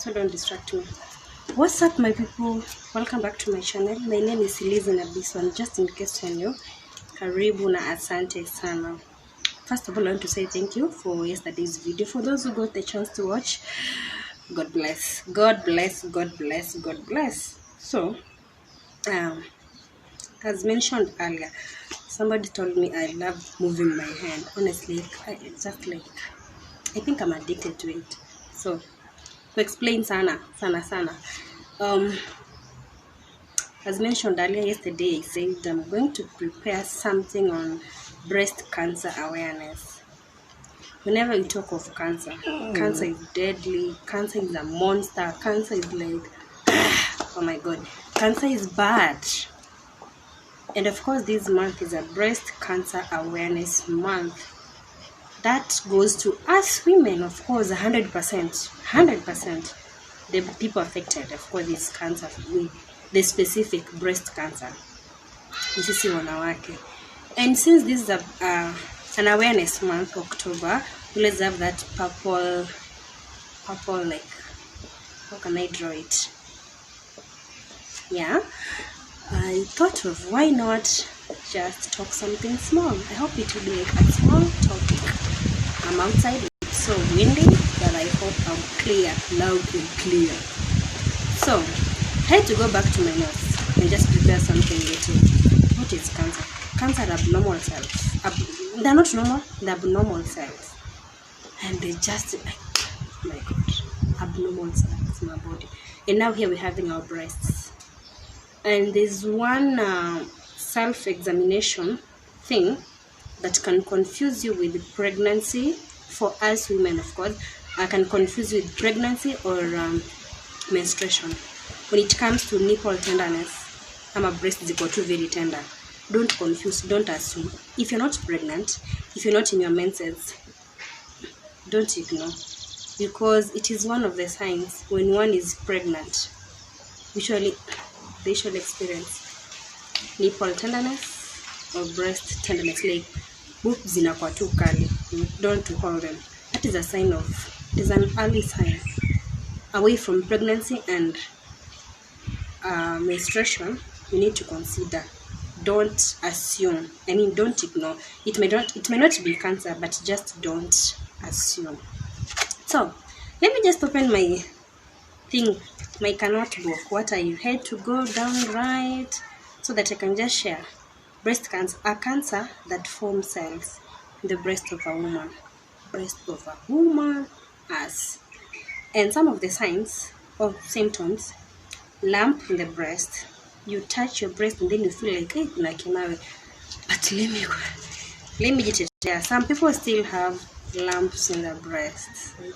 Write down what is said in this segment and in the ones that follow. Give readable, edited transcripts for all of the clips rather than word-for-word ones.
so don't distract me. What's up, my people? Welcome back to my channel. My name is Lizzie Nabiswa, and just in case you're new, karibu na asante sana. First of all, I want to say thank you for yesterday's video. For those who got the chance to watch, God bless. God bless. God bless. God bless. So, as mentioned earlier, somebody told me I love moving my hand. Honestly, I think I'm addicted to it. So, to explain sana. As mentioned earlier yesterday, I said I'm going to prepare something on breast cancer awareness. Whenever we talk of cancer, cancer is deadly, cancer is a monster, cancer is like, oh my god, cancer is bad. And of course, this month is a breast cancer awareness month. That goes to us women, of course, 100%. The people affected, of course, this cancer, with the specific breast cancer. This is wanawake. And since this is an awareness month, October, let's have that purple, like, how can I draw it? Yeah, I thought of why not just talk something small. I hope it will be like a small topic. I'm outside, it's so windy, but I hope I'm clear, loud and clear. So, I had to go back to my notes and just prepare something little. What is cancer? Cancer are abnormal cells. They're not normal, they're abnormal cells. And they just, oh my god, abnormal cells in our body. And now here we're having our breasts. And there's one self-examination thing that can confuse you with pregnancy. For us women, of course, I can confuse you with pregnancy or menstruation. When it comes to nipple tenderness, I'm a breast ziko too very tender. Don't confuse, don't assume. If you're not pregnant, if you're not in your menses, don't ignore, because it is one of the signs when one is pregnant. Usually, they should experience nipple tenderness or breast tenderness, like boobs zinakuwa too kali, don't hold them. That is a sign of, it is an early sign away from pregnancy and menstruation. You need to consider. Don't assume. I mean, don't ignore. It may not be cancer, but just don't assume. So let me just open my thing, my notebook, what I had to go down right, so that I can just share. Breast cancer, a cancer that forms cells in the breast of a woman. Breast of a woman, as. And some of the signs or symptoms: lump in the breast. You touch your breast and then you feel like, hey, kuna kimawe. But let me just share. Some people still have lumps in their breasts. I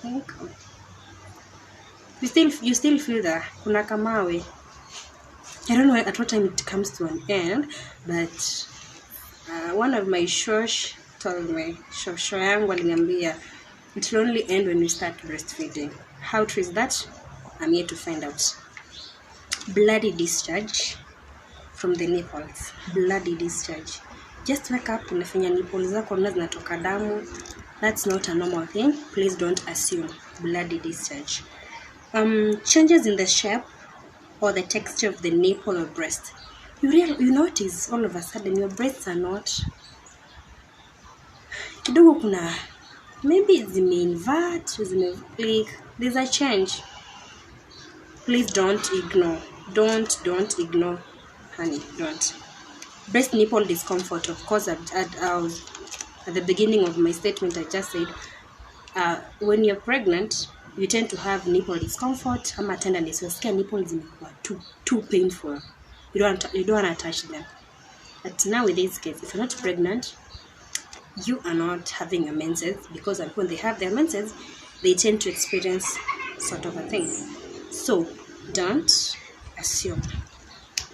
think you still feel that kuna kamawe. I don't know at what time it comes to an end, but one of my shosh told me, shosho yangu aliniambia, it will only end when we start breastfeeding. How true is that? I'm here to find out. Bloody discharge from the nipples. Bloody discharge. Just wake up, unafanya nipples zako na zinatoka damu. That's not a normal thing. Please don't assume. Bloody discharge. Changes in the shape or the texture of the nipple or breast. You notice all of a sudden your breasts are not kidogo kuna, maybe zimeinvert, like there's a change. Please don't ignore. Don't ignore, honey. Don't. Breast nipple discomfort. Of course, at the beginning of my statement, I just said, when you're pregnant, you tend to have nipple discomfort. Ama tenderness. Your skin nipples are too painful. You don't want to touch them. But now with this case, if you're not pregnant, you are not having a menses, because when they have their menses, they tend to experience sort of a thing. So don't assume.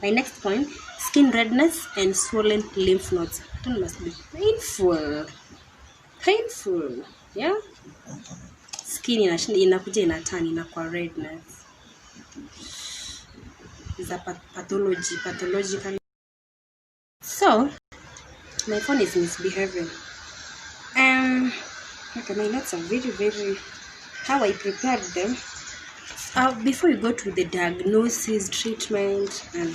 My next point: skin redness and swollen lymph nodes. That must be painful. Yeah, skin inakuja inatani inakuwa redness. Is a pathological. So my phone is misbehaving. Okay, my notes are very, how I prepared them. before you go to the diagnosis, treatment, and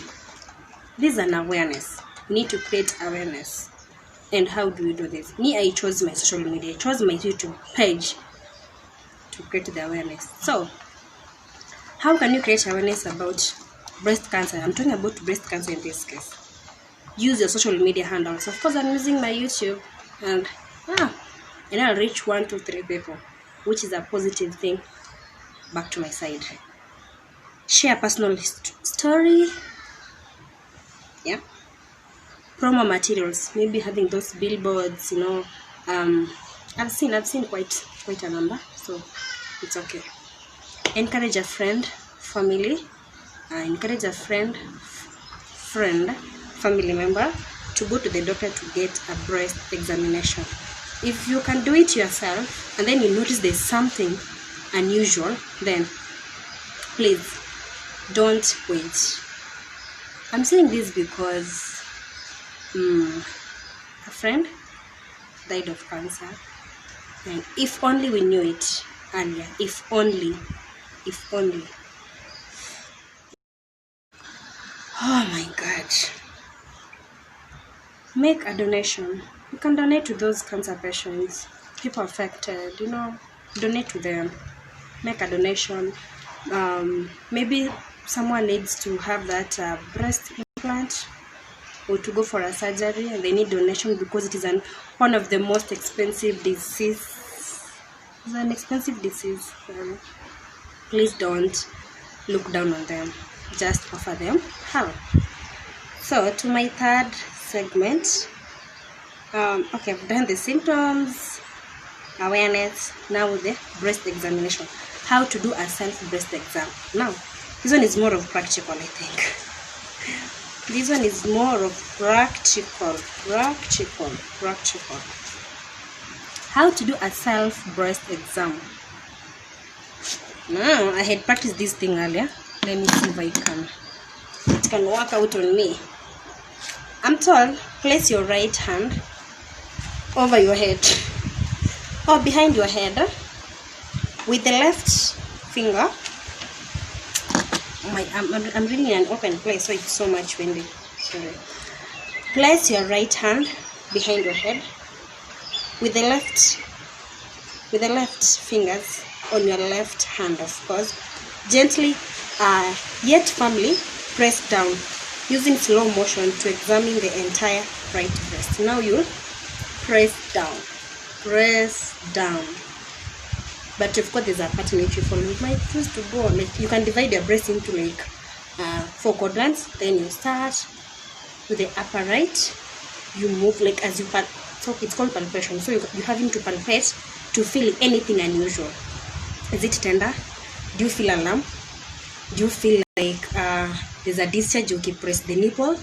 this is an awareness. You need to create awareness. And how do we do this? Me, I chose my social media. I chose my YouTube page to create the awareness. So, how can you create awareness about breast cancer? I'm talking about breast cancer in this case. Use your social media handles. Of course, I'm using my YouTube, and I'll reach 1, 2, 3 people, which is a positive thing. Back to my side. Share personal story. Yeah. Promo materials. Maybe having those billboards. I've seen quite a number, so it's okay. Encourage a friend, family. Encourage a friend, family member to go to the doctor to get a breast examination. If you can do it yourself and then you notice there's something unusual, then please don't wait. I'm saying this because a friend died of cancer, and if only we knew it earlier, if only. Oh my God. Make a donation. You can donate to those cancer patients, people affected, donate to them. Make a donation. Maybe someone needs to have that breast implant or to go for a surgery, and they need donation because it is one of the most expensive disease. It's an expensive disease. Please don't look down on them. Just offer them help. So to my third segment, okay, I've done the symptoms, awareness. Now the breast examination. How to do a self-breast exam. Now, this one is more of practical, I think. This one is more of practical. How to do a self-breast exam. Now, I had practiced this thing earlier. Let me see if it can work out on me. I'm told, place your right hand over your head or behind your head with the left finger. I'm really in an open place, so it's so much windy. Sorry. Place your right hand behind your head with the left fingers on your left hand, of course. Gently, yet firmly, press down using slow motion to examine the entire right breast. Now you'll press down. But of course, there's a pattern which you follow. You might choose to go like you can divide your breast into like 4 quadrants. Then you start with the upper right. You move like as you so it's called palpation. So you're having to palpate to feel anything unusual. Is it tender? Do you feel a lump? Do you feel like there's a discharge? You keep press the nipple.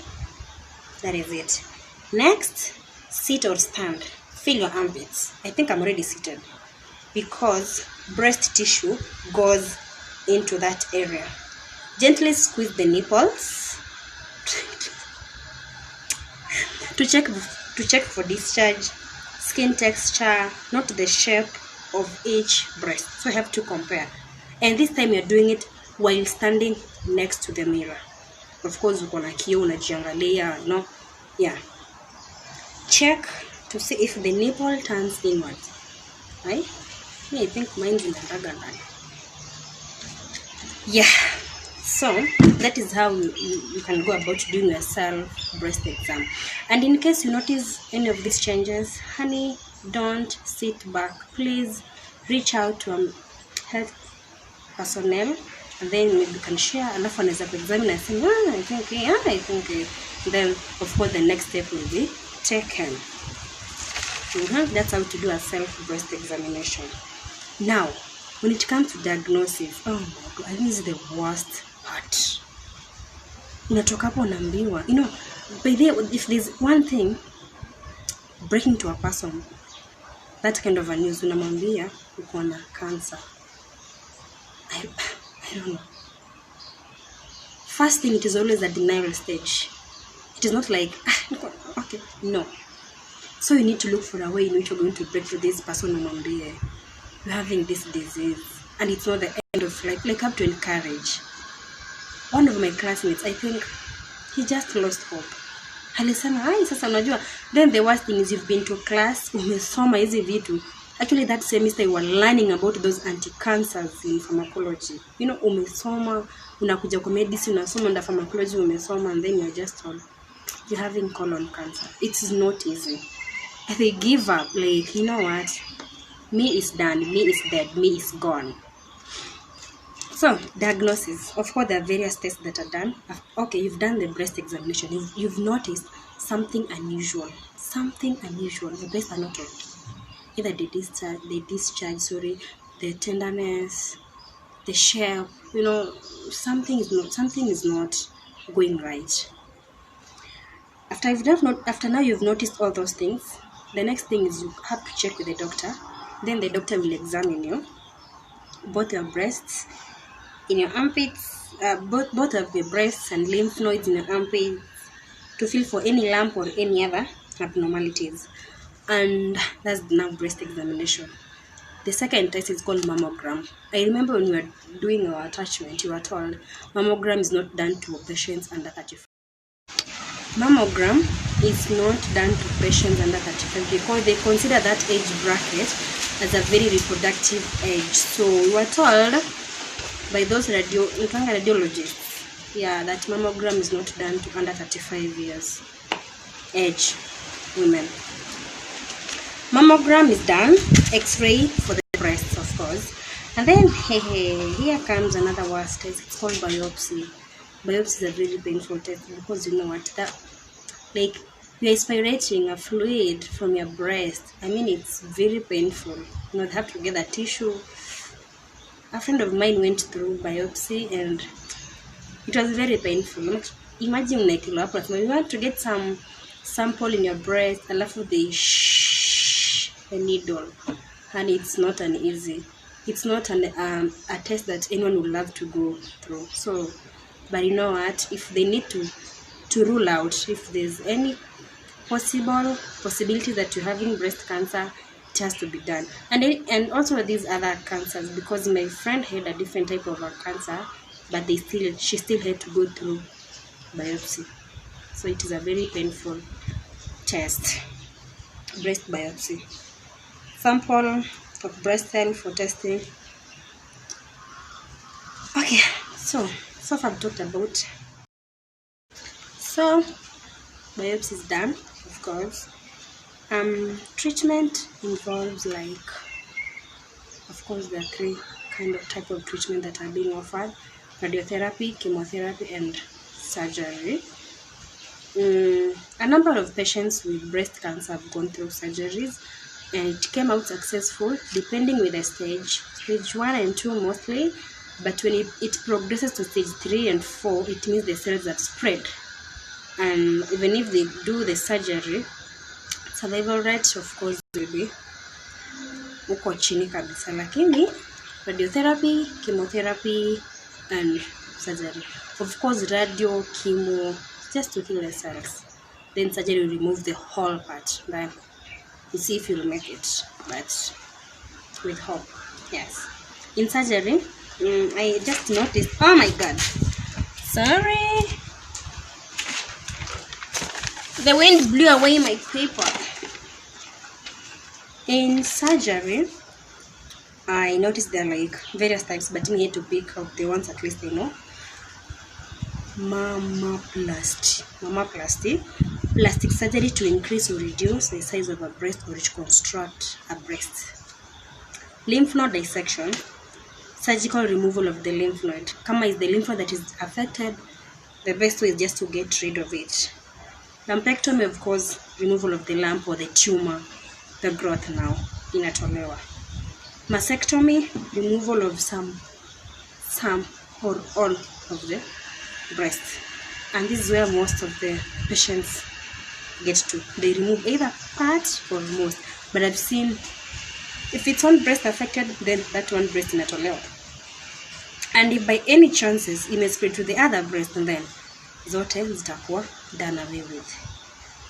That is it. Next, sit or stand. Feel your armpits. I think I'm already seated because breast tissue goes into that area. Gently squeeze the nipples to check for discharge, skin texture, not the shape of each breast. So you have to compare. And this time you're doing it while standing next to the mirror. Of course, uko na kioo unajiangalia, yeah. Check to see if the nipple turns inwards. Right? I think mine is ndani. Yeah. So that is how you can go about doing a self-breast exam. And in case you notice any of these changes, honey, don't sit back. Please reach out to health personnel, and then maybe you can share. Alafu anaweza kuexamine and say, I think. Then of course the next step will be taken. That's how to do a self-breast examination. Now, when it comes to diagnosis, oh my God, I think this is the worst part. Unatoka hapo unaambiwa, by the way, if there's one thing breaking to a person, that kind of a news, unamwambia uko na cancer. I don't know. First thing, it is always a denial stage. It is not like, okay, no. So you need to look for a way in which you're going to break to this person, umwambie you're having this disease. and it's not the end of life. Like, I have to encourage. One of my classmates, I think he just lost hope. Alisema, "Hai sasa unajua." Then the worst thing is you've been to class, umesoma hizi vitu. Actually that semester you were learning about those anti-cancers in pharmacology. You know, umesoma, unakuja kwa medicine, unasoma under pharmacology, umesoma, and then you're just told you're having colon cancer. It's not easy. They give up, like, you know what? Me is done, me is dead, me is gone. So, diagnosis. Of course, there are various tests that are done. Okay, you've done the breast examination. You've noticed something unusual. Something unusual. The breasts are not okay. Either they discharge, the tenderness, the shape, you know, something is not going right. After now you've noticed all those things, the next thing is you have to check with the doctor. Then the doctor will examine you, both your breasts, in your armpits, both of your breasts and lymph nodes in your armpits, to feel for any lump or any other abnormalities. And that's now breast examination. The second test is called mammogram. I remember when we were doing our attachment, you were told mammogram is not done to patients under 35. Mammogram is not done to patients under 35 because they consider that age bracket as a very reproductive age. So we were told by those radiologists, that mammogram is not done to under 35 years age women. Mammogram is done, X-ray for the breasts, of course. And then, here comes another worst test. It's called biopsy. Biopsy is a really painful test because you know what? Like, you're aspirating a fluid from your breast. I mean, it's very painful. You know, they have to get a tissue. A friend of mine went through biopsy and it was very painful. Imagine like you want to get some sample in your breast, alafu they a needle, and it's not an easy. It's not a test that anyone would love to go through. So, but you know what? If they need to rule out if there's any possibility that you're having breast cancer, it has to be done. And also these other cancers, because my friend had a different type of a cancer, but she still had to go through biopsy. So it is a very painful test, breast biopsy. Sample of breast cell for testing. Okay, so far I've talked about. So biopsy is done, of course. Treatment involves, like, of course, there are three type of treatment that are being offered: radiotherapy, chemotherapy, and surgery. A number of patients with breast cancer have gone through surgeries and it came out successful, depending with the stage 1 and 2 mostly, but when it progresses to stage 3 and 4, it means the cells have spread. And even if they do the surgery, survival rate, of course, will be uko chini kabisa. Lakini radiotherapy, chemotherapy, and surgery. Of course, radio, chemo, just to kill the cells. Then surgery will remove the whole part. Then you see if you'll make it, but with hope. Yes. In surgery, I just noticed. Oh my God. Sorry. The wind blew away my paper. In surgery, I noticed there are like various types, but I need to pick out the ones at least I know. Mammoplasty, plastic surgery to increase or reduce the size of a breast or reconstruct a breast. Lymph node dissection, surgical removal of the lymph node. Kama is the lymph node that is affected, the best way is just to get rid of it. Lumpectomy, of course, removal of the lump or the tumor, the growth now inatolewa. Mastectomy, removal of some or all of the breast, and this is where most of the patients get to. They remove either part or most, but I've seen if it's one breast affected, then that one breast inatolewa, and if by any chances it may spread to the other breast, and then zote zitakuwa done away with.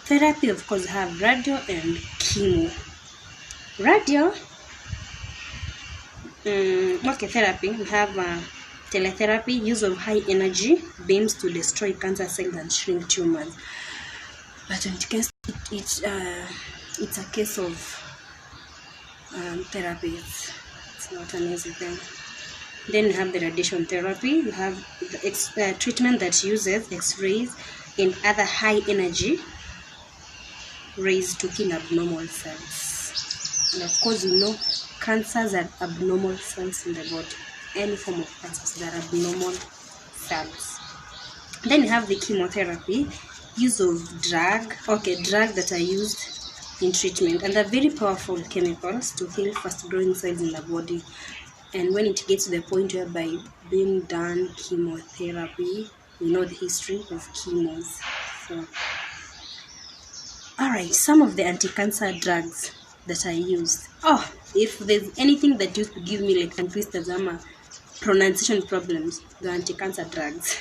Therapy, of course, have radio and chemo. Radio, Okay, therapy. We have teletherapy, use of high energy beams to destroy cancer cells and shrink tumors. But in case it's a case of therapy, it's not an easy thing. Then we have the radiation therapy. You have the treatment that uses X-rays and other high energy rays to kill abnormal cells. And of course, you know, cancers are abnormal cells in the body. Any form of cancers that are abnormal cells. Then you have the chemotherapy, use of drugs that are used in treatment, and they're very powerful chemicals to kill fast-growing cells in the body. And when it gets to the point whereby being done chemotherapy, you know the history of chemos. So, alright, some of the anti-cancer drugs that I used. Oh, if there's anything that used to give me like twisters or pronunciation problems, the anti-cancer drugs.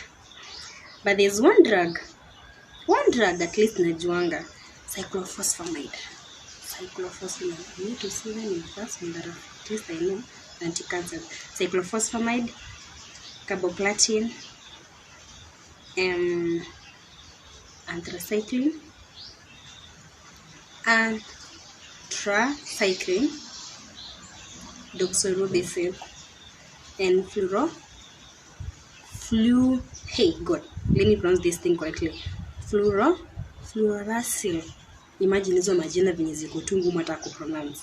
But there's one drug at least najuanga, cyclophosphamide. I need to see them in person, but at least I know anti-cancer. Cyclophosphamide, carboplatin, anthracycline, doxorubicin, and let me pronounce this thing correctly. Fluorouracil. Imagine hizo majina venye ziko tu ngumu hata kupronounce.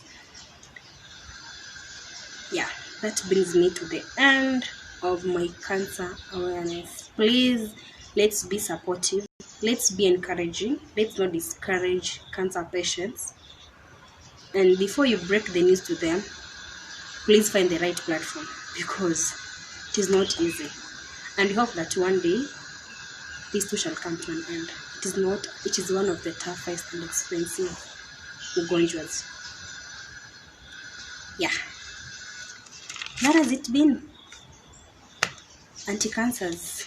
Yeah, that brings me to the end of my cancer awareness. Please, let's be supportive. Let's be encouraging. Let's not discourage cancer patients. And before you break the news to them, please find the right platform, because it is not easy. And we hope that one day this too shall come to an end. It is one of the toughest and expensive ugonjwas. Yeah. That has it been. Anti-cancers.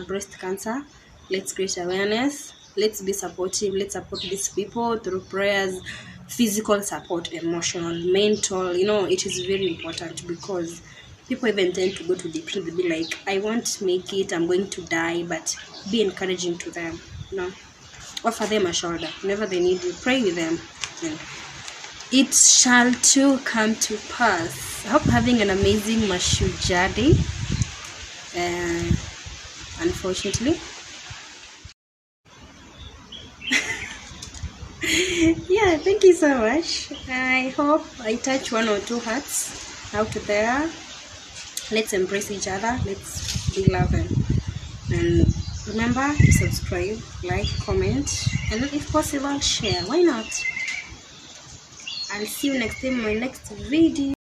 Breast cancer. Let's create awareness. Let's be supportive. Let's support these people through prayers, physical support, emotional, mental. You know, it is very important, because people even tend to go to depression. They'll be like, I won't make it, I'm going to die. But be encouraging to them. You know, offer them a shoulder whenever they need you. Pray with them, and it shall too come to pass. I hope you're having an amazing Mashujaa day. Unfortunately, yeah, thank you so much. I hope I touch one or two hearts out there. Let's embrace each other. Let's be loving. And remember to subscribe, like, comment, and if possible, share. Why not? I'll see you next time in my next video.